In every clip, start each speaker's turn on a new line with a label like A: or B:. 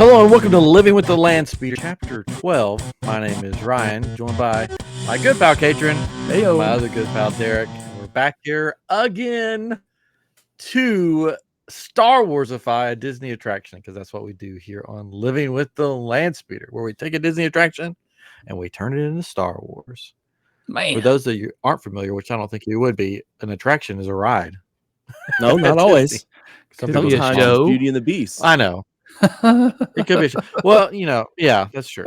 A: Hello and welcome to Living with the Landspeeder, Chapter 12. My name is Ryan, joined by my good pal Katrin,
B: Heyo.
A: my other good pal Derek. And we're back here again to Starwarsify a Disney attraction, because that's what we do here on Living with the Landspeeder, where we take a Disney attraction and we turn it into Star Wars.
B: Man.
A: For those of you who aren't familiar, which I don't think you would be, an attraction is a ride.
C: No, not always.
A: Sometimes
C: Sometimes it's Beauty and the Beast.
A: I know. It could be. Well, yeah, that's true.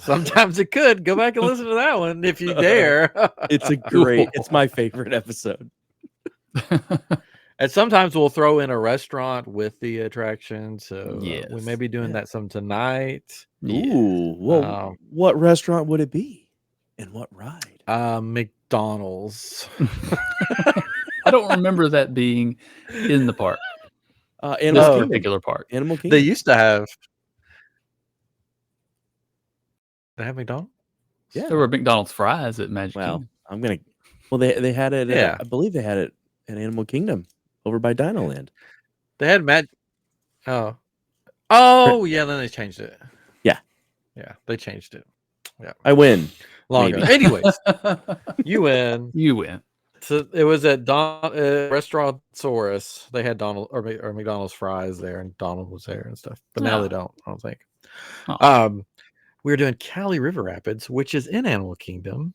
A: Sometimes it could. Go back and listen to that one if you dare.
C: It's my favorite episode.
A: And sometimes we'll throw in a restaurant with the attraction. So
B: Yes.
A: we may be doing that some tonight.
C: Ooh, well, what restaurant would it be? And what ride?
A: McDonald's.
B: I don't remember that being in the park. This
C: Animal
B: particular park.
C: Animal Kingdom.
A: They used to have. They have McDonald's?
C: Yeah.
B: There were McDonald's fries at Magic
C: Well,
B: Kingdom.
C: they had it.
A: Yeah.
C: I believe they had it at Animal Kingdom over by Dino Land.
A: They had Oh, yeah. Then they changed it. Yeah, they changed it. Yeah,
C: I win.
A: long ago. Anyways, you win.
B: You win.
A: So it was at Restaurant Saurus. They had Donald or McDonald's fries there, and Donald was there and stuff. But now
B: Oh.
A: they don't. I don't think.
B: Oh.
A: We were doing Cali River Rapids, which is in Animal Kingdom,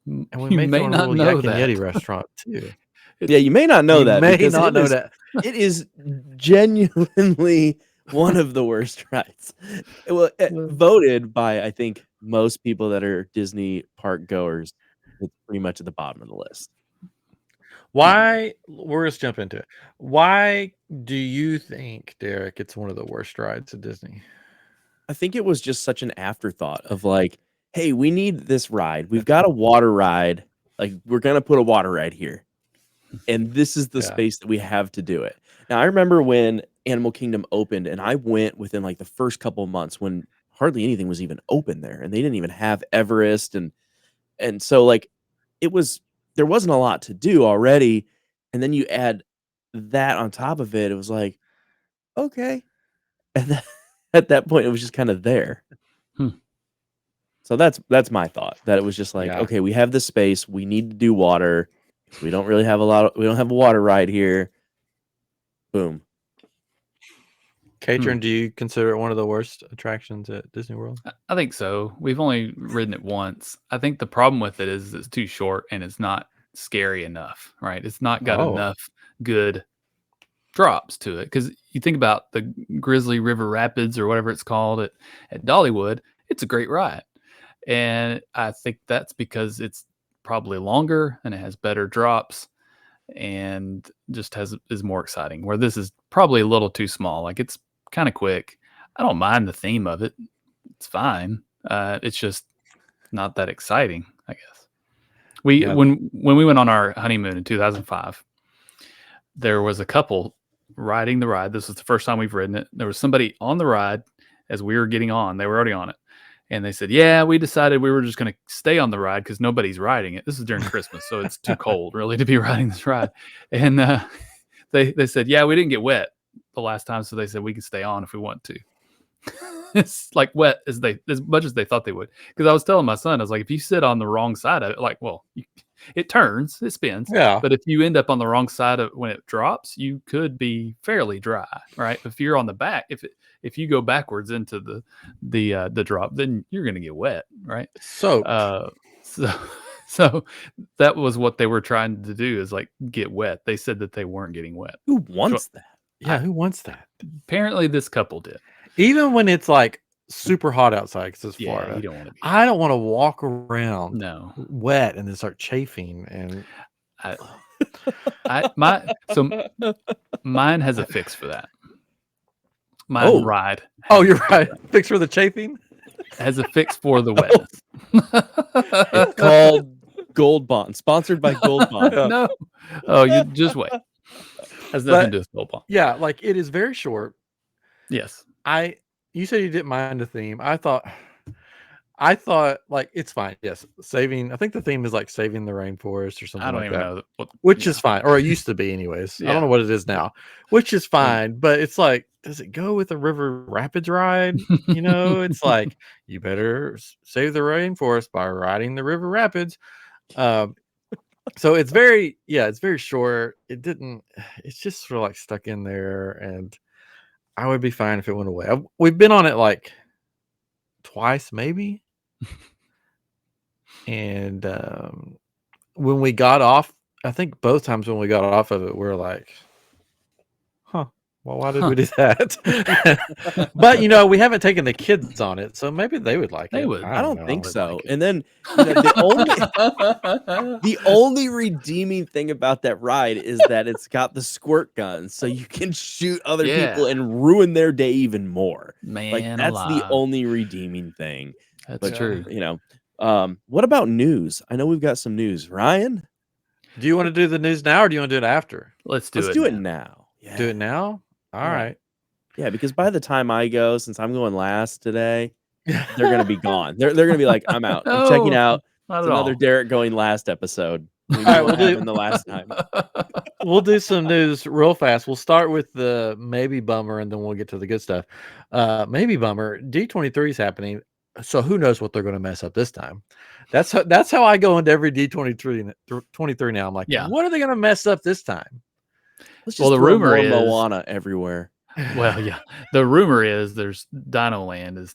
A: and we
B: You
A: may
B: may
A: throw in a
B: not
A: little
B: know
A: Yak and
B: that.
A: Yeti restaurant too.
C: Yeah, you may not know
A: You
C: that.
A: may
C: because
A: not
C: it
A: know
C: is-
A: that.
C: It is genuinely one of the worst rides. Voted by, I think, most people that are Disney park goers. It's pretty much at the bottom of the list.
A: Why? We're just jump into it. Why do you think, Derek, it's one of the worst rides at Disney?
C: I think it was just such an afterthought of like, hey, we need this ride. We've got a water ride. Like, we're going to put a water ride here. And this is the space that we have to do it. Now, I remember when Animal Kingdom opened, and I went within like the first couple of months when hardly anything was even open there. And they didn't even have Everest. And so like there wasn't a lot to do already. And then you add that on top of it. It was like, okay. And at that point, it was just kind of there. So that's my thought, that it was just like, okay, we have this space. We need to do water. We don't really have we don't have a water ride here. Boom.
A: Katrin, do you consider it one of the worst attractions at Disney World?
B: I think so. We've only ridden it once. I think the problem with it is it's too short and it's not scary enough, right? It's not got enough good drops to it. Because you think about the Grizzly River Rapids or whatever it's called at Dollywood, it's a great ride. And I think that's because it's probably longer and it has better drops and just is more exciting. Where this is probably a little too small. Like, it's kind of quick. I don't mind the theme of it. It's fine. It's just not that exciting, I guess. When we went on our honeymoon in 2005, there was a couple riding the ride. This was the first time we've ridden it. There was somebody on the ride as we were getting on. They were already on it. And they said, yeah, we decided we were just going to stay on the ride because nobody's riding it. This is during Christmas, so it's too cold really to be riding this ride. And they said, yeah, we didn't get wet the last time, so they said we could stay on if we want to. It's like wet as much as they thought they would. Because I was telling my son, I was like, if you sit on the wrong side of it, like, well, it turns, it spins.
A: Yeah.
B: But if you end up on the wrong side of when it drops, you could be fairly dry, right? If you're on the back, if you go backwards into the drop, then you're going to get wet, right?
A: So
B: that was what they were trying to do, is like get wet. They said that they weren't getting wet.
C: Who wants that?
A: Yeah, who wants that?
B: Apparently, this couple did.
A: Even when it's like super hot outside because it's
B: Yeah,
A: Florida.
B: you don't want to be.
A: I don't want to walk around
B: wet
A: and then start chafing. And
B: mine has a fix for that. My ride.
A: Oh, you're right. Fix for the chafing?
B: Has a fix for the wetness.
C: It's called Gold Bond, sponsored by Gold Bond.
B: No. Oh, you just wait. Has nothing to do with Gold Bond.
A: Yeah, like it is very short.
B: Yes.
A: You said you didn't mind the theme. I thought I thought like it's fine. Yes, saving. I think the theme is like saving the rainforest or
B: I
A: something
B: don't
A: like
B: even
A: that,
B: know what.
A: which
B: Yeah,
A: is fine, or it used to be, anyways. I don't know
B: yeah.
A: what it is now, which is fine. But it's like, does it go with a river rapids ride? You know, it's like you better save the rainforest by riding the river rapids. Um, so it's very, yeah, it's very short. It didn't. It's just sort of like stuck in there, and I would be fine if it went away. We've been on it like twice, maybe. And when we got off, I think both times when we got off of it, we are like, huh, well, why did we do that? But, we haven't taken the kids on it, so maybe they would like
B: They
A: it.
B: would.
C: I don't
A: know.
C: think
A: Would
C: so.
A: like it.
C: And then, the only redeeming thing about that ride is that it's got the squirt guns, so you can shoot other people
B: Yeah.
C: and ruin their day even more. Like,
B: Man
C: that's the
B: alive.
C: only redeeming thing.
B: That's
C: But,
B: true.
C: what about news? I know we've got some news. Ryan?
A: Do you want to do the news now, or do you want to do it after?
B: Let's
C: Let's do it now. Yeah.
A: Do it now? All
C: Yeah.
A: right.
C: Yeah, because by the time I go, since I'm going last today, they're gonna be gone. They're gonna be like, I'm out. I'm checking
B: No,
C: out.
B: not
C: It's
B: at
C: another
B: all.
C: Derek going last episode. We
A: All
C: know
A: right,
C: what
A: we'll do-
C: happened the last time.
A: We'll do some news real fast. We'll start with the maybe bummer, and then we'll get to the good stuff. Maybe bummer. D23 is happening, so who knows what they're going to mess up this time? That's how I go into every D23 now. I'm like,
B: Yeah.
A: what are they going to mess up this time?
C: Let's just
B: Well, the
C: throw
B: rumor
C: more
B: is-
C: Moana everywhere.
B: Well, yeah. The rumor is there's Dino Land is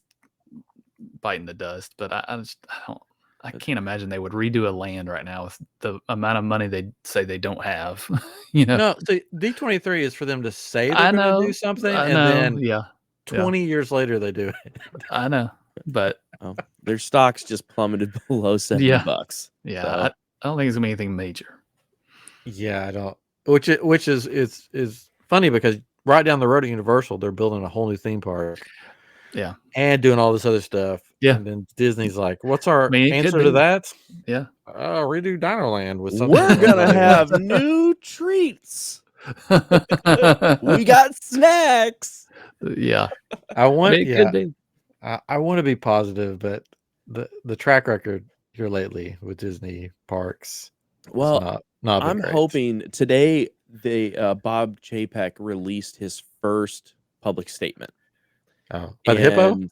B: biting the dust, but I can't imagine they would redo a land right now with the amount of money they say they don't have.
A: No, so D23 is for them to say
B: I
A: they're going
B: know.
A: to do something,
B: I
A: and
B: know.
A: then
B: Yeah.
A: 20 years later they do it.
B: I know. But
C: Their stocks just plummeted below $70.
B: yeah,
C: So,
B: I don't think it's gonna be anything major.
A: Yeah, I don't. Which is funny because right down the road at Universal, they're building a whole new theme park.
B: Yeah.
A: And doing all this other stuff.
B: Yeah.
A: And then Disney's like, what's our
B: mean, it could
A: answer to
B: be.
A: that?
B: Yeah.
A: Redo Dino Land with something.
C: we're gonna
A: like
C: have new treats. We got snacks.
B: Yeah.
A: I want
B: It could be.
A: I want to be positive, but the track record here lately with Disney parks
C: Well,
A: is not been
C: I'm
A: great.
C: hoping today Bob Chapek released his first public statement.
A: Oh, but hippo?
C: And-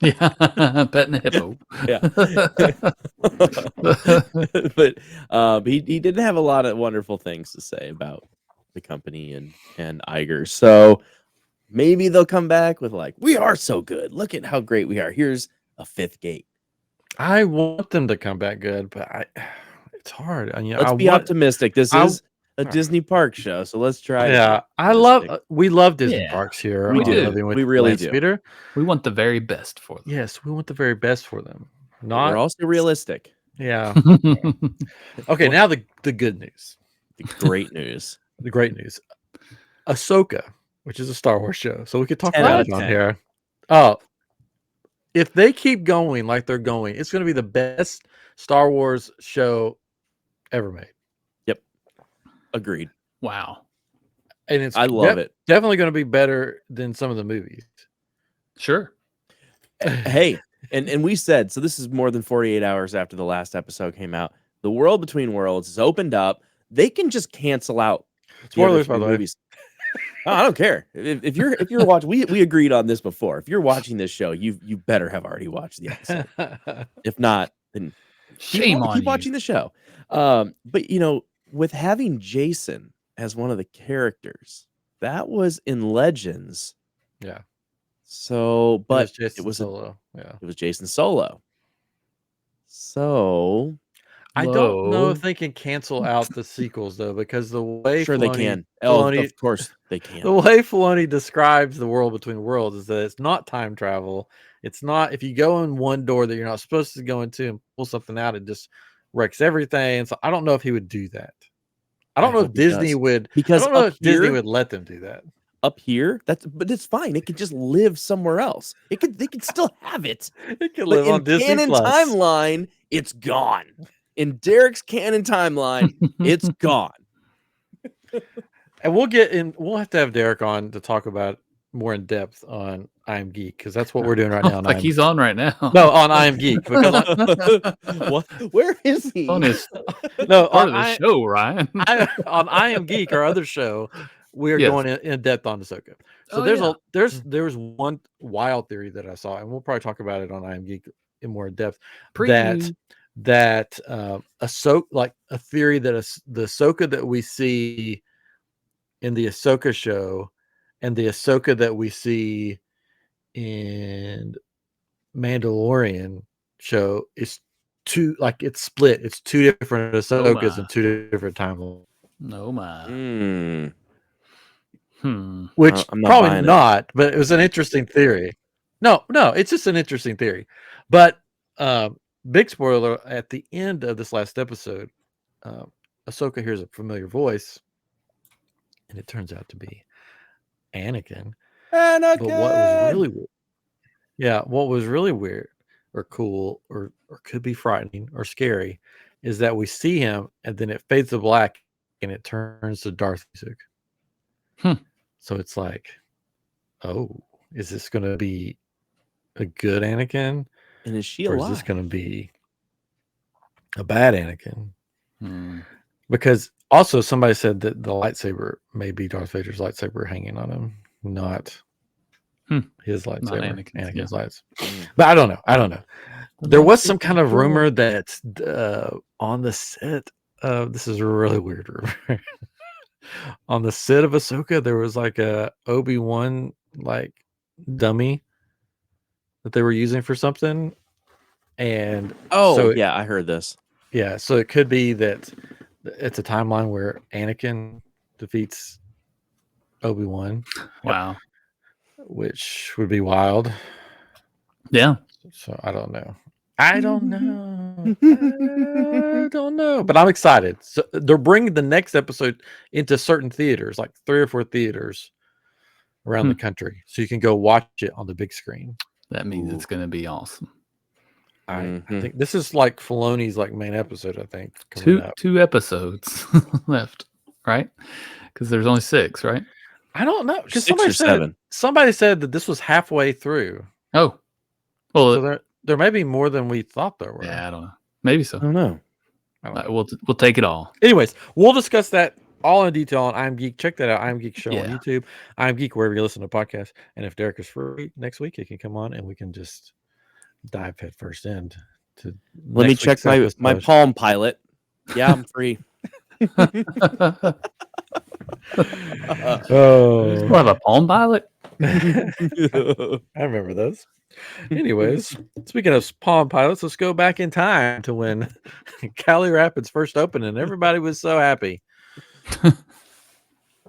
B: Yeah. Petting a hippo.
C: Yeah. but he didn't have a lot of wonderful things to say about the company and Iger. So maybe they'll come back with like, we are so good. Look at how great we are. Here's a fifth gate.
A: I want them to come back good, but it's hard.
C: Let's be optimistic. This is a Disney park show, so let's try.
A: Yeah, we love Disney parks here.
C: We
A: on
C: do.
A: Living with
C: We really do.
A: Landspeeder.
B: We want the very best for them.
A: Yes, we want the very best for them.
C: We're also realistic.
A: Yeah. Okay, now the good news.
C: The great news.
A: The great news. Ahsoka, which is a Star Wars show. So we could talk
C: 10
A: about
C: out
A: it
C: of
A: on
C: 10.
A: here. Oh, if they keep going like they're going, it's going to be the best Star Wars show ever made.
C: Yep. Agreed.
B: Wow.
A: And
C: I love it.
A: Definitely going to be better than some of the movies.
B: Sure.
C: Hey, and we said, so this is more than 48 hours after the last episode came out. The World Between Worlds is opened up. They can just cancel out
A: Spoilers, by the way.
C: Oh, I don't care. If you're watching, we agreed on this before. If you're watching this show, you better have already watched the episode. If not, then
B: Shame on you.
C: keep watching the show. But with having Jason as one of the characters, that was in Legends.
A: Yeah.
C: So, but
A: it was Solo. Yeah.
C: It was Jason Solo. So
A: I don't know if they can cancel out the sequels though, because the way
C: they can. Of course they can.
A: The way Filoni describes the World Between Worlds is that it's not time travel. It's not, if you go in one door that you're not supposed to go into and pull something out, it just wrecks everything. So I don't know if he would do that. I don't know if Disney would, because I don't know if Disney would let them do that.
C: Up here, but it's fine. It could just live somewhere else. They could still have it.
A: It could live on Disney
C: canon
A: Plus.
C: timeline. It's gone. In Derek's canon timeline, it's gone.
A: And we'll have to have Derek on to talk about more in depth on I Am Geek because that's what we're doing right now. On
B: Like he's on right now.
A: No, on I Am Geek because
C: What? Where is he?
B: On his
A: no
B: part
A: on
B: of the show, Ryan.
A: on I Am Geek, our other show, we are
B: Yes.
A: going in depth on Ahsoka. So there's one wild theory that I saw, and we'll probably talk about it on I Am Geek in more depth.
B: Preview.
A: That Ahsoka, like a theory that the Ahsoka that we see in the Ahsoka show and the Ahsoka that we see in Mandalorian show is it's split. It's two different Ahsokas and two different timelines.
B: No my.
A: Which
C: I'm not
A: probably not, but it was an interesting theory. No, it's just an interesting theory. But big spoiler, at the end of this last episode, Ahsoka hears a familiar voice, and it turns out to be Anakin. But what was really weird or cool or could be frightening or scary is that we see him and then it fades to black and it turns to Darth music. So it's like, oh, is this going to be a good Anakin?
C: And is she
A: or
C: alive?
A: is this going to be a bad Anakin? Because also somebody said that the lightsaber may be Darth Vader's lightsaber hanging on him, not his lightsaber, Anakin's lightsaber. But I don't know. There was some kind of rumor that on the set of, this is a really weird rumor, on the set of Ahsoka, there was like a Obi-Wan like dummy that they were using for something. And
C: I heard this.
A: Yeah, so it could be that it's a timeline where Anakin defeats Obi-Wan.
B: Wow.
A: Which would be wild.
B: Yeah.
A: So I don't know. I don't know. But I'm excited. So they're bringing the next episode into certain theaters, like 3 or 4 theaters around the country. So you can go watch it on the big screen.
B: That means it's going to be awesome.
A: I think this is like Filoni's like main episode, I think.
B: Two episodes left, right? Because there's only 6, right?
A: I don't know. Because
C: 6 or 7.
A: Somebody said that this was halfway through.
B: Oh. Well,
A: so there may be more than we thought there were.
B: Yeah, I don't know. Maybe so.
C: I don't know.
B: We'll take it all.
A: Anyways, we'll discuss that all in detail on I Am Geek. Check that out. I Am Geek show on YouTube. I Am Geek wherever you listen to podcasts. And if Derek is free next week, he can come on and we can just dive head first in to.
C: Let me check my Palm Pilot. Yeah, I'm free.
B: Oh, we'll have a Palm Pilot.
A: I remember those. Anyways, speaking of Palm Pilots, let's go back in time to when Cali Rapids first opened and everybody was so happy.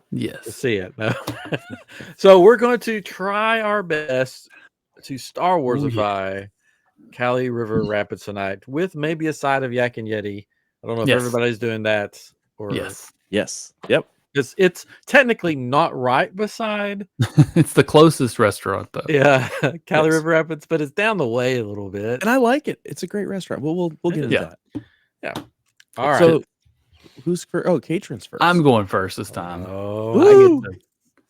B: Yes.
A: To see it. No. So we're going to try our best to Star Warsify Cali River Rapids tonight with maybe a side of Yak and Yeti. I don't know if everybody's doing that or
C: yes. Yep.
A: Because it's technically not right beside.
B: It's the closest restaurant, though.
A: Yeah, Cali River Rapids, but it's down the way a little bit.
C: And I like it. It's a great restaurant. We'll get into that.
A: Yeah. All right.
C: So who's first? Oh, Katrin's first.
B: I'm going first this time.
A: Oh,
B: I get to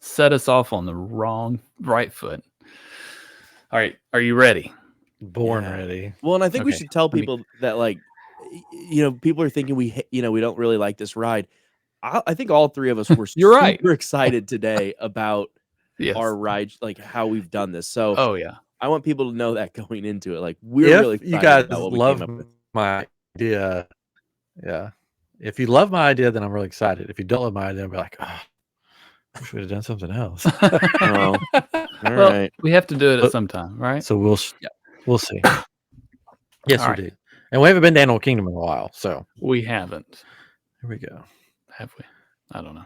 B: set us off on the right foot. All right. Are you ready?
A: Born ready.
C: Well, and I think we should tell people that, like, people are thinking we don't really like this ride. I think all 3 of us were super excited today about our ride, like how we've done this. So, I want people to know that going into it, like we're really excited.
A: You guys love my idea. Yeah. If you love my idea, then I'm really excited. If you don't love my idea, I'll be like, oh, I wish we'd have done something else.
C: All right.
B: We have to do it at some time, right?
A: So we'll see. Yes, we do. And we haven't been to Animal Kingdom in a while, so
B: we haven't.
A: Here we go.
B: Have we? I don't know.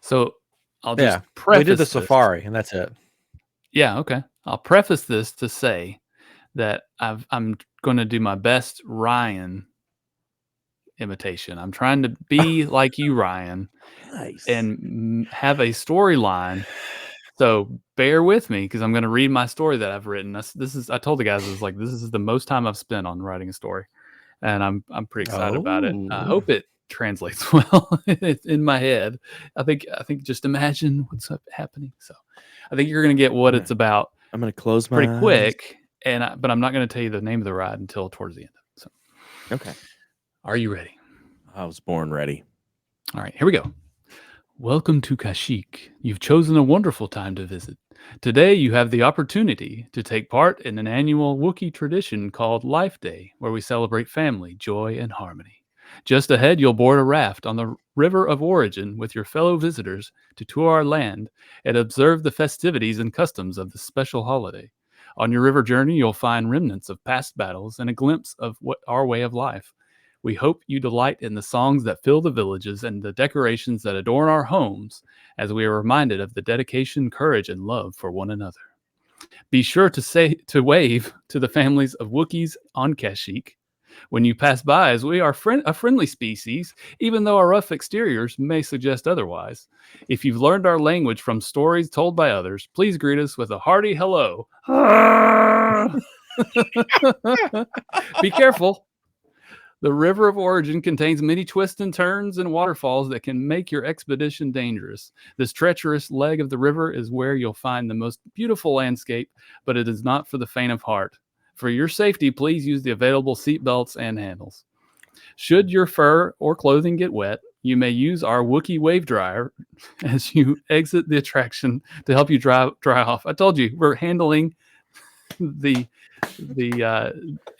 B: So I'll just preface.
A: We did the safari, and that's it.
B: Yeah. Okay. I'll preface this to say that I'm going to do my best Ryan imitation. I'm trying to be like you, Ryan, and have a storyline. So bear with me because I'm going to read my story that I've written. I told the guys this is the most time I've spent on writing a story, and I'm pretty excited about it. I hope it translates well. It's in my head. I think just imagine what's happening. So, I think you're going to get what
C: Yeah.
B: it's about
C: I'm gonna close my
B: pretty
C: eyes.
B: quick, but I'm not going to tell you the name of the ride until towards the end. So,
C: Okay.
B: are you ready?
C: I was born ready.
B: All right, here we go. Welcome to Kashyyyk. You've chosen a wonderful time to visit. Today, you have the opportunity to take part in an annual Wookiee tradition called Life Day, where we celebrate family, joy, and harmony. Just ahead, you'll board a raft on the River of Origin with your fellow visitors to tour our land and observe the festivities and customs of this special holiday. On your river journey, you'll find remnants of past battles and a glimpse of what our way of life. We hope you delight in the songs that fill the villages and the decorations that adorn our homes as we are reminded of the dedication, courage, and love for one another. Be sure to wave to the families of Wookiees on Kashyyyk when you pass by, as we are a friendly species, even though our rough exteriors may suggest otherwise. If you've learned our language from stories told by others, please greet us with a hearty hello. Be careful. The River of Origin contains many twists and turns and waterfalls that can make your expedition dangerous. This treacherous leg of the river is where you'll find the most beautiful landscape, but it is not for the faint of heart. For your safety, please use the available seat belts and handles. Should your fur or clothing get wet, you may use our Wookiee wave dryer as you exit the attraction to help you dry off. I told you, we're handling the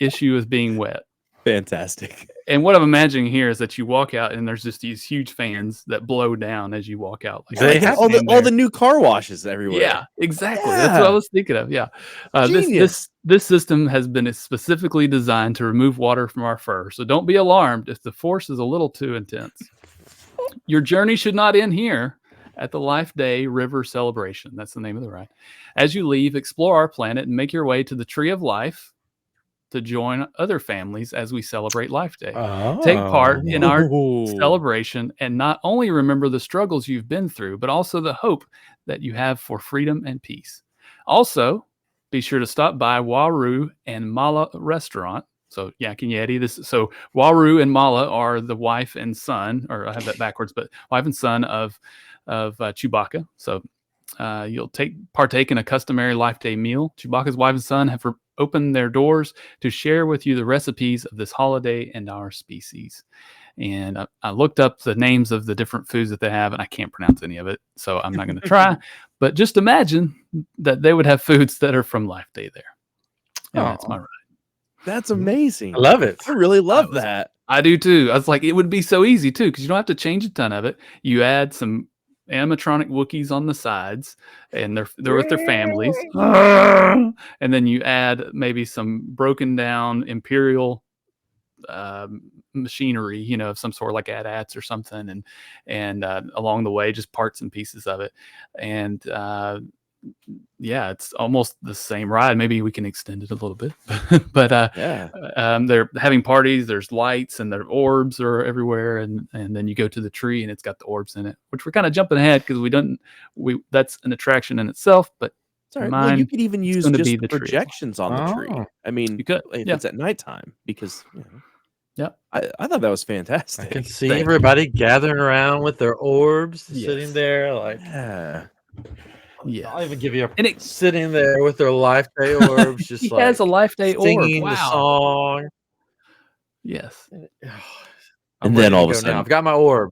B: issue of being wet.
C: Fantastic.
B: And what I'm imagining here is that you walk out and there's just these huge fans that blow down as you walk out.
A: Like they have
C: all the new car washes everywhere.
B: Yeah, exactly. Yeah. That's what I was thinking of. Yeah. This system has been specifically designed to remove water from our fur. So don't be alarmed if the force is a little too intense. Your journey should not end here at the Life Day River Celebration. That's the name of the ride. As you leave, explore our planet and make your way to the Tree of Life to join other families as we celebrate Life Day. Take part in our celebration and not only remember the struggles you've been through, but also the hope that you have for freedom and peace. Also, be sure to stop by Waru and Mala restaurant. So Yak Yeti. So Waru and Mala are the wife and son, or I have that backwards, but wife and son of Chewbacca. So you'll partake in a customary Life Day meal. Chewbacca's wife and son have opened their doors to share with you the recipes of this holiday and our species. And I looked up the names of the different foods that they have, and I can't pronounce any of it, so I'm not going to try. But just imagine that they would have foods that are from Life Day there. And that's my ride.
C: That's amazing.
A: I love it.
C: I really love that.
B: I do too. I was like, it would be so easy too, because you don't have to change a ton of it. You add some animatronic Wookiees on the sides, and they're with their families. And then you add maybe some broken down Imperial machinery, of some sort, like AT-ATs or something, and along the way, just parts and pieces of it. And yeah, it's almost the same ride. Maybe we can extend it a little bit, but they're having parties. There's lights and their orbs are everywhere, and then you go to the tree and it's got the orbs in it. Which we're kind of jumping ahead because that's an attraction in itself. But
C: sorry, well, you could even use just the projections on the tree. I mean,
B: you could,
C: if it's at nighttime, because
B: yeah,
C: I thought that was fantastic.
A: I can see everybody gathering around with their orbs, sitting there like.
B: Yeah,
A: I'll even give you sitting there with their Life Day orbs, just
B: he has a Life Day
A: singing
B: orb.
A: the song.
B: Yes,
C: and then all of a sudden,
A: I've got my orb.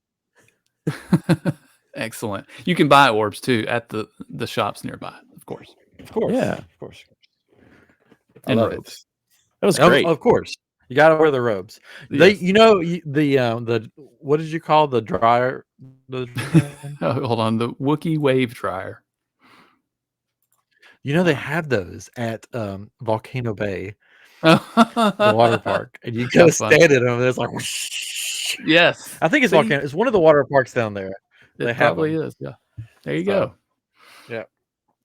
B: Excellent. You can buy orbs too at the shops nearby, of course.
C: Yeah,
A: of course.
B: And
A: love
B: robes.
A: It.
C: That was great.
A: Of course, you got to wear the robes.
B: Yes.
A: The what did you call the dryer?
B: Hold on, the Wookiee wave dryer.
A: They have those at Volcano Bay, the water park, and you go stand in them. And it's like, whoosh.
B: Yes,
A: I think it's Volcano. It's one of the water parks down there.
B: It probably is. Yeah, there you go.
A: Yeah,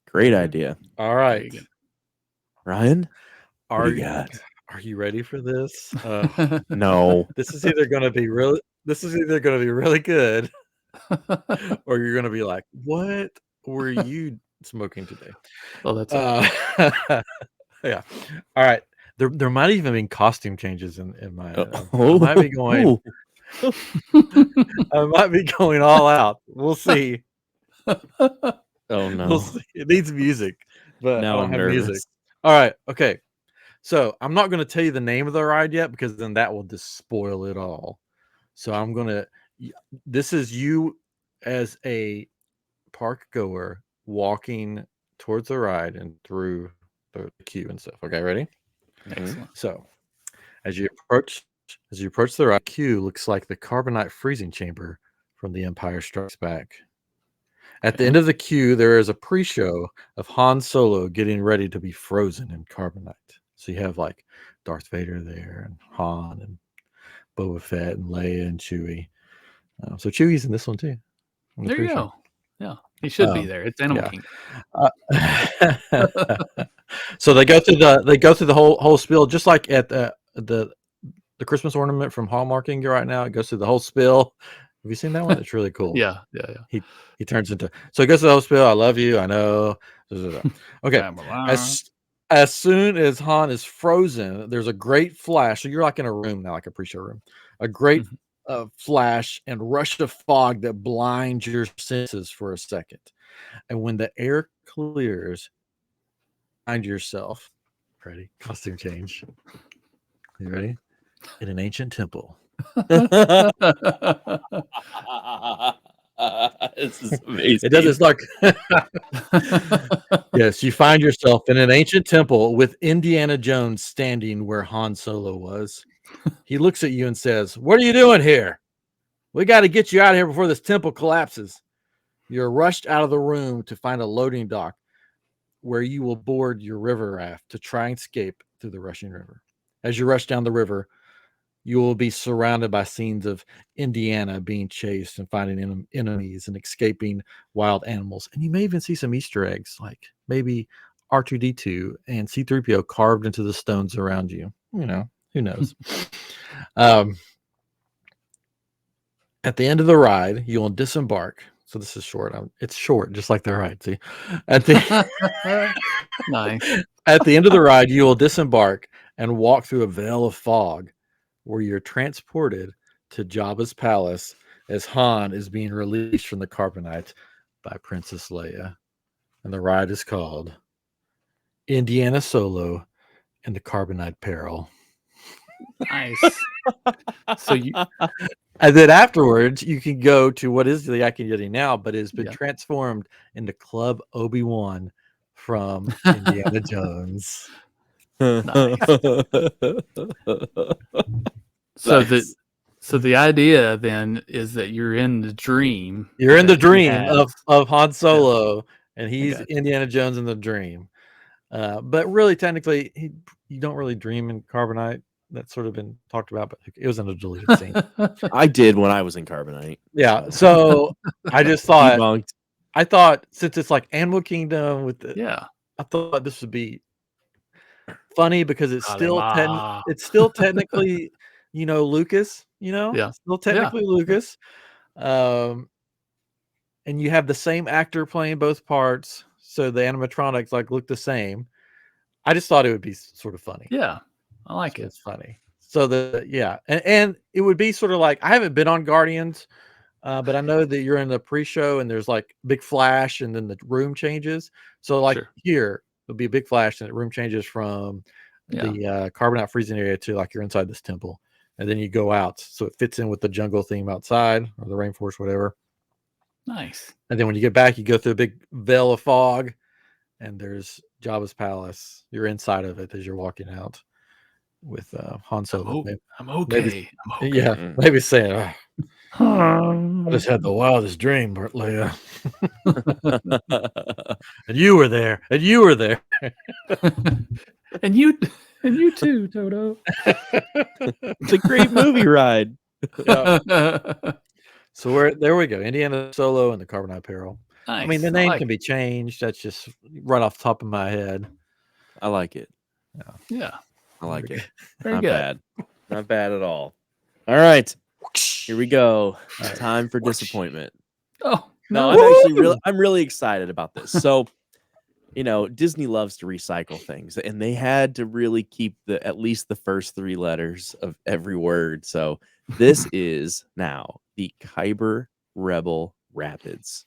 C: great idea.
A: All right,
C: Ryan,
A: are you ready for this?
C: No,
A: this is either going to be really good, or you're going to be like, what were you smoking today?
B: Oh, that's
A: yeah. All right. There might even be costume changes in my. I might be going. I might be going all out. We'll see.
C: Oh
A: We'll
C: no.
A: see. It needs music, but I
C: Now
A: don't
C: I'm
A: have music.
C: nervous.
A: All right. Okay. So I'm not going to tell you the name of the ride yet because then that will just spoil it all. So I'm going to, this is you as a park goer walking towards the ride and through the queue and stuff. Okay. Ready?
B: Excellent.
A: So as you approach the ride, queue looks like the carbonite freezing chamber from The Empire Strikes Back. At the end of the queue, there is a pre-show of Han Solo getting ready to be frozen in carbonite. So you have like Darth Vader there, and Han, and Boba Fett, and Leia, and Chewie. So Chewie's in this one too.
B: There you go. Yeah, he should be there. It's Animal Kingdom.
A: So they go through the whole spiel, just like at the Christmas ornament from Hallmarking right now. It goes through the whole spiel. Have you seen that one? It's really cool.
B: Yeah.
A: He turns into, so he goes to the whole spiel. I love you. I know. Okay. As soon as Han is frozen, there's a great flash. So you're like in a room now, like a pre-show room. A great flash and rush of fog that blinds your senses for a second. And when the air clears, find yourself ready. Costume change. You ready? In an ancient temple.
C: This is amazing.
A: It does. It's like, yes, you find yourself in an ancient temple with Indiana Jones standing where Han Solo was. He looks at you and says, "What are you doing here? We got to get you out of here before this temple collapses." You're rushed out of the room to find a loading dock where you will board your river raft to try and escape through the rushing river. As you rush down the river, you will be surrounded by scenes of Indiana being chased and finding enemies and escaping wild animals. And you may even see some Easter eggs, like maybe R2-D2 and C-3PO carved into the stones around you. You know, who knows? At the end of the ride, you will disembark. So this is short. It's short, just like the ride. See,
B: Nice.
A: At the end of the ride, you will disembark and walk through a veil of fog, where you're transported to Jabba's palace as Han is being released from the carbonite by Princess Leia. And the ride is called Indiana Solo and the Carbonite Peril.
B: Nice. So you,
A: and then afterwards, you can go to what is the Yak Yeti now, but it's been transformed into Club Obi-Wan from Indiana Jones.
B: Nice. So the idea then is that you're in the dream.
A: You're in the dream of Han Solo, and he's Indiana Jones in the dream. But really, technically, you don't really dream in carbonite. That's sort of been talked about, but it was in a deleted scene.
C: I did when I was in carbonite.
A: Yeah, so I just thought,
C: Debunked.
A: I thought since it's like Animal Kingdom with the, I thought this would be funny because it's still technically, you know, Lucas, you know, still technically Lucas. And you have the same actor playing both parts, so the animatronics like look the same. I just thought it would be sort of funny.
B: Yeah, I like it.
A: It's funny. So and it would be sort of like, I haven't been on Guardians, but I know that you're in the pre-show and there's like big flash and then the room changes. So like here it'll be a big flash and the room changes from the carbonite freezing area to like you're inside this temple, and then you go out, so it fits in with the jungle theme outside or the rainforest, whatever.
B: Nice.
A: And then when you get back, you go through a big veil of fog, and there's Jabba's palace. You're inside of it as you're walking out with Han Solo.
B: I'm okay.
A: Yeah, maybe saying, I just had the wildest dream, Leia. And you were there. And you were there.
B: and you too, Toto.
C: It's a great movie ride.
A: So there we go. Indiana Solo and the Carbonite Peril.
B: Nice.
A: I mean, the name can be changed. That's just right off the top of my head.
C: I like it.
B: Yeah.
C: I like it.
B: Very
C: Not
B: good.
C: bad. Not bad at all. All right. Here we go. Time for disappointment.
B: Oh,
C: no, I'm really excited about this. So, you know, Disney loves to recycle things, and they had to really keep at least the first 3 letters of every word. So this is now the Kyber Rebel Rapids.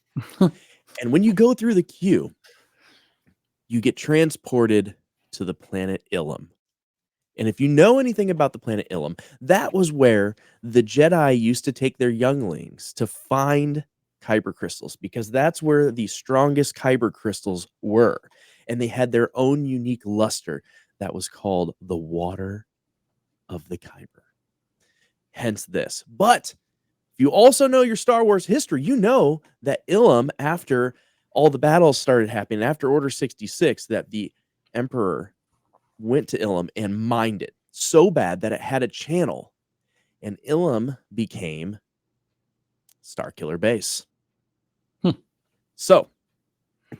C: And when you go through the queue, you get transported to the planet Ilum. And if you know anything about the planet Ilum, that was where the Jedi used to take their younglings to find Kyber crystals, because that's where the strongest Kyber crystals were. And they had their own unique luster that was called the water of the Kyber. Hence this. But if you also know your Star Wars history, you know that Ilum, after all the battles started happening, after Order 66, that the Emperor went to Ilum and mined it so bad that it had a channel, and Ilum became Starkiller Base. So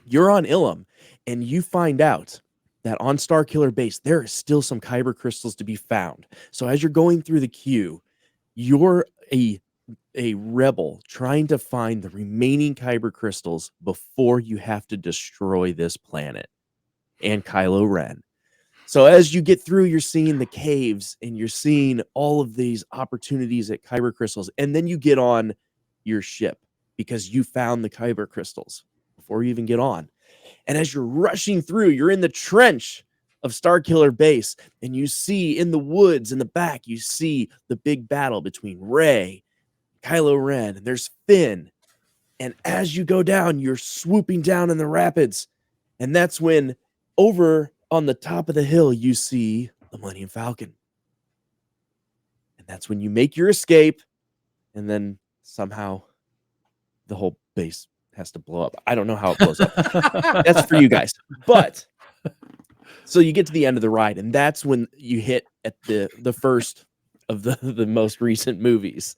C: you're on Ilum, and you find out that on Starkiller Base there is still some Kyber crystals to be found. So as you're going through the queue, you're a rebel trying to find the remaining Kyber crystals before you have to destroy this planet and Kylo Ren. So as you get through, you're seeing the caves and you're seeing all of these opportunities at Kyber crystals. And then you get on your ship because you found the Kyber crystals before you even get on. And as you're rushing through, you're in the trench of Starkiller Base, and you see in the woods in the back, you see the big battle between Rey, Kylo Ren, and there's Finn. And as you go down, you're swooping down in the rapids. And that's when over on the top of the hill, you see the Millennium Falcon. And that's when you make your escape. And then somehow the whole base has to blow up. I don't know how it blows up. That's for you guys. But so you get to the end of the ride, and that's when you hit at the first of the most recent movies,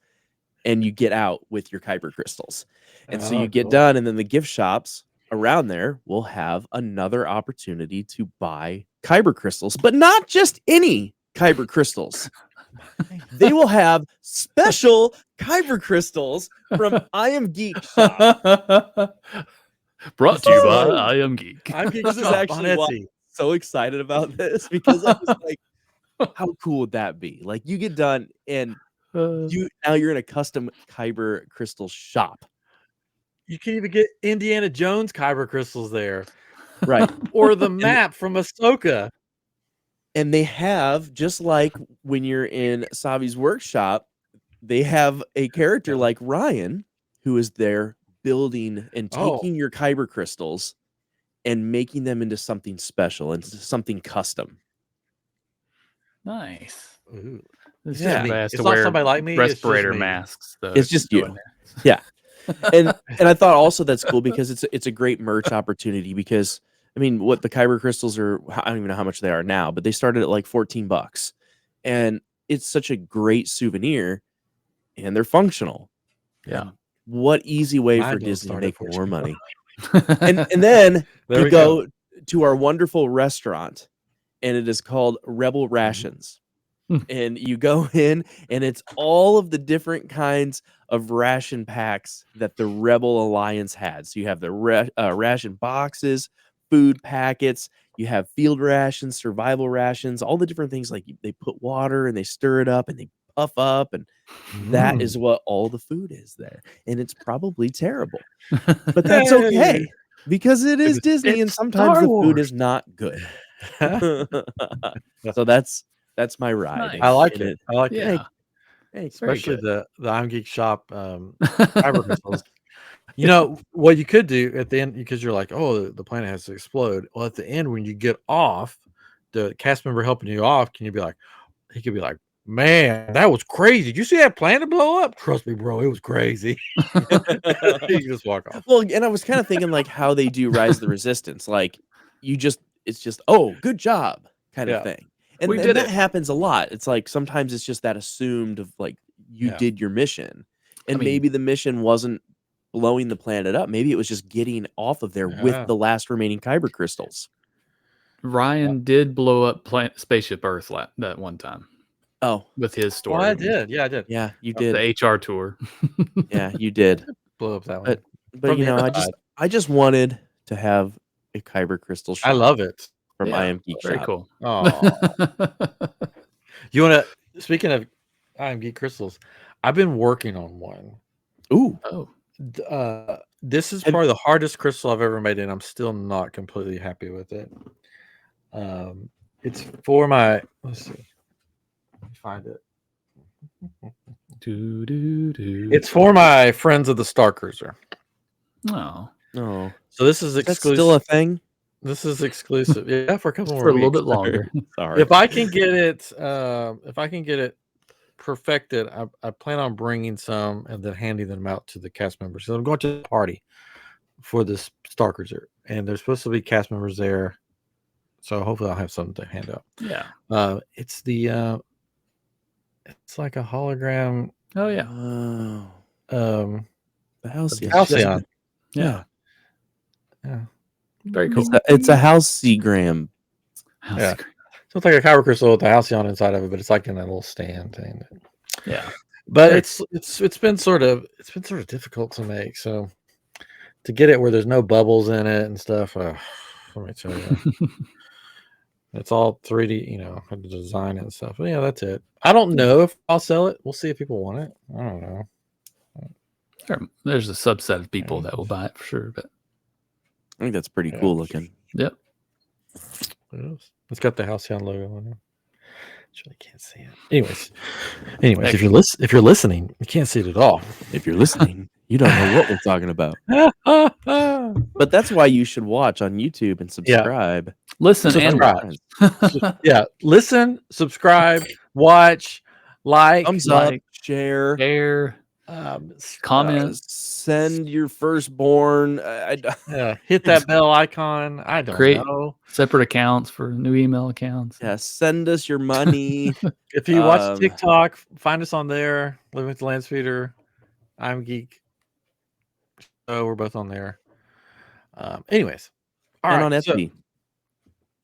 C: and you get out with your Kyber crystals. And so you get done, and then the gift shops around there will have another opportunity to buy Kyber crystals, but not just any Kyber crystals. They will have special Kyber crystals from I Am Geek Shop.
B: Brought to you by I Am Geek.
A: I'm Geek
C: This is
A: Shop on
C: actually why
A: Etsy.
C: I'm so excited about this, because I was like, how cool would that be? Like, you get done and you're in a custom Kyber crystal shop.
A: You can even get Indiana Jones Kyber crystals there.
C: Right.
A: Or the map from Ahsoka.
C: And they have, just like when you're in Savi's workshop, they have a character like Ryan who is there building and taking your Kyber crystals and making them into something special, into something custom.
B: Nice.
A: Ooh.
B: It's
A: It's not somebody like me.
B: Respirator
A: it's
B: masks, though.
C: It's just you. Yeah. And I thought also that's cool because it's a great merch opportunity, because I mean, what the Kyber crystals are, I don't even know how much they are now, but they started at like $14, and it's such a great souvenir, and they're functional.
B: Yeah.
C: And what easy way
A: Mine
C: for
A: don't
C: Disney to
A: start
C: make
A: at
C: more
A: 14.
C: money. And then
A: There
C: you
A: we
C: go to our wonderful restaurant, and it is called Rebel Rations. And you go in, and it's all of the different kinds of ration packs that the Rebel Alliance had. So you have the ration boxes, food packets, you have field rations, survival rations, all the different things. Like they put water and they stir it up and they puff up, and that is what all the food is there. And it's probably terrible, but that's okay, because it is Disney, and sometimes the food is not good. So that's my ride.
B: Nice.
A: I like it. I like it.
B: Yeah.
C: Hey,
A: Especially the I'm Geek Shop Kyber crystals. You know what you could do at the end, because you're like, oh, the planet has to explode. Well, at the end, when you get off, the cast member helping you off, he could be like, man, that was crazy. Did you see that planet blow up? Trust me, bro, it was crazy. You can just walk off.
C: Well, and I was kind of thinking like how they do Rise of the Resistance. Like it's just, oh, good job kind of thing. And,
B: We did
C: that
B: it.
C: happens a lot. It's like sometimes it's just that assumed of like you did your mission. And maybe the mission wasn't blowing the planet up. Maybe it was just getting off of there with the last remaining Kyber crystals.
B: Ryan did blow up Spaceship Earth that one time.
C: Oh,
B: with his story.
A: Oh, I did. Yeah, I did.
C: Yeah, you did.
B: The HR tour.
C: Yeah, you did.
A: Blow up that one.
C: But you know, I just wanted to have a Kyber crystal shop.
A: I love it.
C: From I Am Geek
B: Very
C: Shop.
B: cool.
A: Oh. You want to, speaking of I Am Geek crystals, I've been working on one.
C: Ooh.
B: Oh.
A: This is probably the hardest crystal I've ever made, and I'm still not completely happy with it. It's for my. Let's see. Let me find it. It's for my Friends of the Star Cruiser.
B: Oh,
C: No.
A: So this is
C: That's
A: exclusive.
C: still a thing?
A: This is exclusive. Yeah, for a couple more
B: for a
A: weeks.
B: little bit longer.
C: Sorry.
A: If I can get it perfected, I plan on bringing some and then handing them out to the cast members. So I'm going to the party for this Star Cruiser, and there's supposed to be cast members there. So hopefully I'll have something to hand out.
B: Yeah.
A: It's the it's like a hologram.
B: Oh yeah.
C: The Halcyon.
A: Halcyon.
B: Yeah.
A: Yeah.
B: Very cool.
C: It's a Halcyon.
A: Yeah. So it's like a Kyber Crystal with the Halcyon inside of it, but it's like in that little stand thing.
B: Yeah.
A: But it's been sort of difficult to make. So to get it where there's no bubbles in it and stuff, let me tell you. It's all 3D, had to design it and stuff. But yeah, that's it. I don't know if I'll sell it. We'll see if people want it. I don't know.
B: There's a subset of people that will buy it for sure, but
C: I think that's pretty cool looking.
B: Yep.
A: It is. It's got the Halcyon logo on it. Actually, can't see it. Anyways, if you're listening, you can't see it at all.
C: If you're listening, you don't know what we're talking about. But that's why you should watch on YouTube and subscribe.
B: Listen and watch.
A: Yeah, listen, subscribe, watch, like,
C: thumbs up, share,
B: comment,
C: send your firstborn.
A: Hit that bell icon. I don't know.
B: Separate accounts for new email accounts.
C: Yeah, send us your money.
A: If you watch TikTok, find us on there. Living with the Landspeeder. I'm Geek. So we're both on there. Anyways,
C: on Etsy.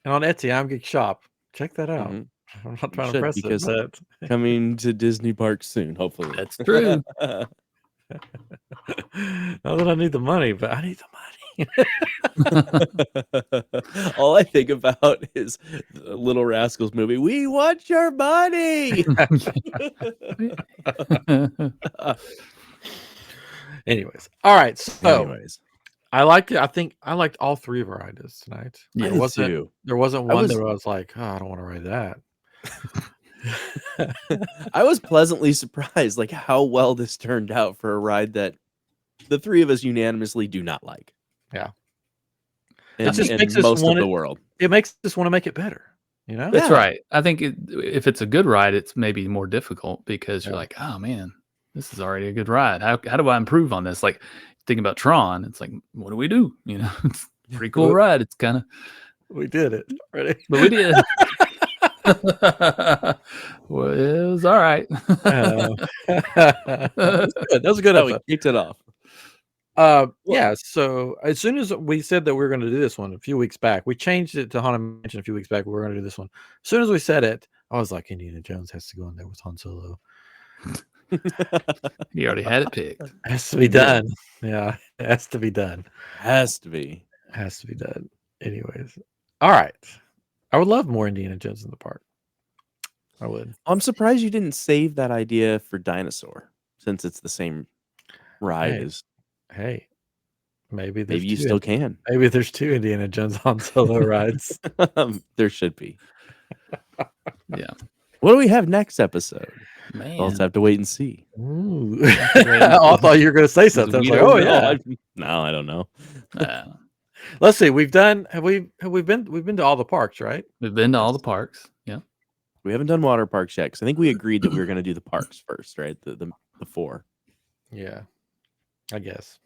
A: And on Etsy, I'm Geek Shop. Check that out. Mm-hmm. I'm not trying to press it, but
C: coming to Disney parks soon, hopefully.
B: That's true.
A: Not that I need the money, but I need the
C: money. All I think about is the Little Rascals movie. We want your money.
A: Anyways, all right. So, I think I liked all three of our ideas tonight.
C: Yeah,
A: there wasn't one that I was like, I don't want to write that.
C: I was pleasantly surprised, like how well this turned out for a ride that the three of us unanimously do not like.
A: Yeah,
C: it just makes us most of the world.
A: It makes us want to make it better.
B: That's right. I think if it's a good ride, it's maybe more difficult because you're like, oh man, this is already a good ride. How do I improve on this? Like thinking about Tron, it's like, what do we do? It's a pretty cool ride. It's kind of
A: we did it already,
B: but we did. Well, it was all right.
A: That was a good episode.
C: We kicked it off.
A: Yeah. So as soon as we said that we were going to do this one a few weeks back, we changed it to Haunted Mansion a few weeks back. We were going to do this one. As soon as we said it, I was like, Indiana Jones has to go in there with Han Solo.
B: You already had it picked.
A: Has to be done. Yeah, it has to be done.
C: Has to be
A: done. Anyways, all right. I would love more Indiana Jones in the park. I would.
C: I'm surprised you didn't save that idea for Dinosaur, since it's the same ride as.
A: Hey, maybe
C: you still can.
A: Maybe there's two Indiana Jones Han Solo rides.
C: There should be.
B: Yeah.
C: What do we have next episode?
B: Man,
C: I'll just have to wait and see.
A: I thought you were going to say something. I was like, oh yeah.
C: No, I don't know.
A: Let's see. Have we been to all the parks, right?
B: We've been to all the parks. Yeah.
C: We haven't done water parks yet because I think we agreed that we were going to do the parks first, right? The four.
A: Yeah. I guess.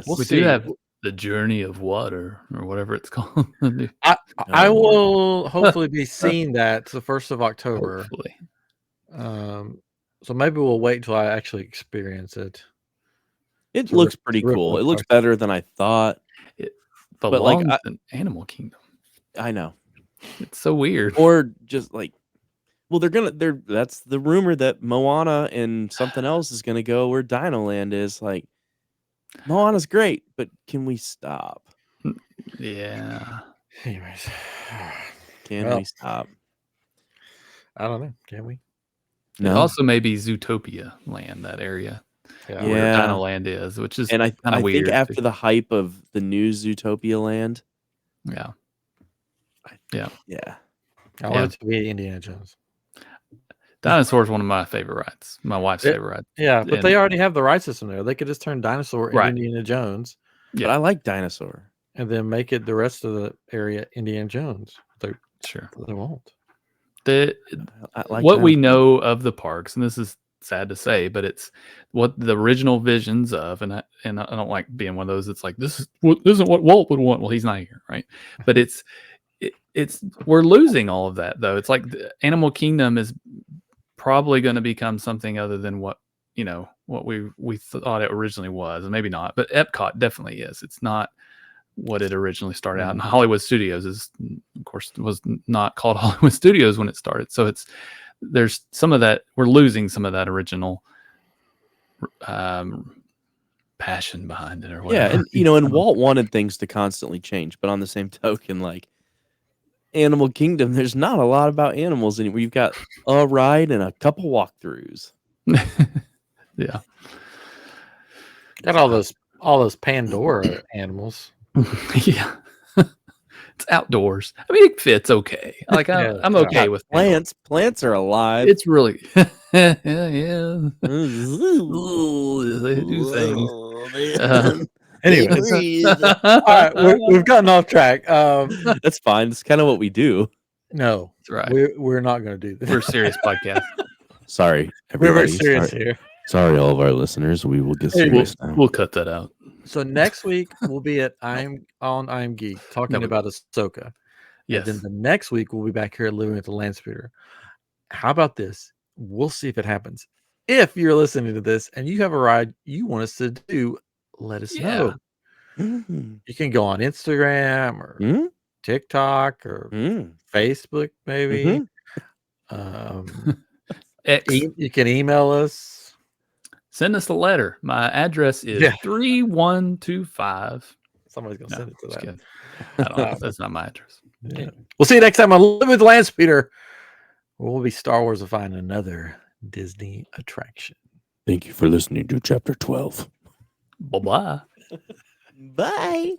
B: We do have the Journey of Water or whatever it's called.
A: I will hopefully be seeing that the 1st of October.
B: Hopefully.
A: So maybe we'll wait until I actually experience it.
C: It looks pretty cool. It looks better than I thought.
B: It belongs in Animal Kingdom.
C: I know.
B: It's so weird.
C: Or just like, well, that's the rumor that Moana and something else is gonna go where Dino Land is. Like, Moana's great, but can we stop?
B: Yeah.
A: Anyways,
C: can we stop?
A: I don't know. Can we?
B: No. It also may be Zootopia Land, that area.
A: Yeah.
B: where
C: Yeah.
B: Dino Land is, which is
C: And
B: kind
C: I
B: of
C: think
B: weird.
C: after the hype of the new Zootopia Land,
B: Yeah.
C: I
B: Yeah.
C: yeah.
A: I want it to be Indiana Jones.
B: Dinosaur is one of my favorite rides. My wife's favorite ride.
A: Yeah, but
B: And-
A: they already have the ride system there. They could just turn Dinosaur into
B: Right.
A: Indiana Jones
C: But I like Dinosaur.
A: and then make it the rest of the area Indiana Jones.
B: Sure.
A: They won't.
B: The
C: I like
B: what we
C: Dinosaur.
B: know of the parks, and this is sad to say, but it's what the original visions of, and I don't like being one of those. It's like this isn't what Walt would want. Well, he's not here, right? But it's we're losing all of that though. It's like the Animal Kingdom is probably going to become something other than what what we thought it originally was, and maybe not. But Epcot definitely is. It's not what it originally started out. And Hollywood Studios is, of course, was not called Hollywood Studios when it started. So there's some of that. We're losing some of that original passion behind it, or whatever.
C: Yeah, and Walt wanted things to constantly change, but on the same token, like Animal Kingdom, there's not a lot about animals anymore. You've got a ride and a couple walkthroughs.
B: Yeah,
A: Got all those Pandora animals.
B: yeah. It's outdoors. I mean, it fits okay. Like I'm okay with
C: plants. Plants are alive.
B: It's really yeah. They do things.
A: Anyway, all right, we've gotten off track.
C: That's fine. That's kind of what we do.
A: No,
B: that's right.
A: We're not going to do this.
B: We're a serious podcast.
C: Sorry,
A: we're very
C: everybody.
A: serious here.
C: Sorry, all of our listeners. We will get serious now.
B: We'll cut that out.
A: So next week we'll be at I'm Geek talking about Ahsoka.
B: Yes.
A: And then the next week we'll be back here living with the Landspeeder. How about this? We'll see if it happens. If you're listening to this and you have a ride you want us to do, let us know.
C: Mm-hmm.
A: You can go on Instagram or TikTok or Facebook, maybe.
B: X.
A: You can email us.
B: Send us a letter. My address is 3125.
A: Somebody's gonna send it to that.
B: I don't know. That's not my address.
A: Yeah. We'll see you next time on Live with Landspeeder. We'll be Star Warsifying another Disney attraction.
C: Thank you for listening to Chapter 12.
B: Bye-bye.
C: Bye.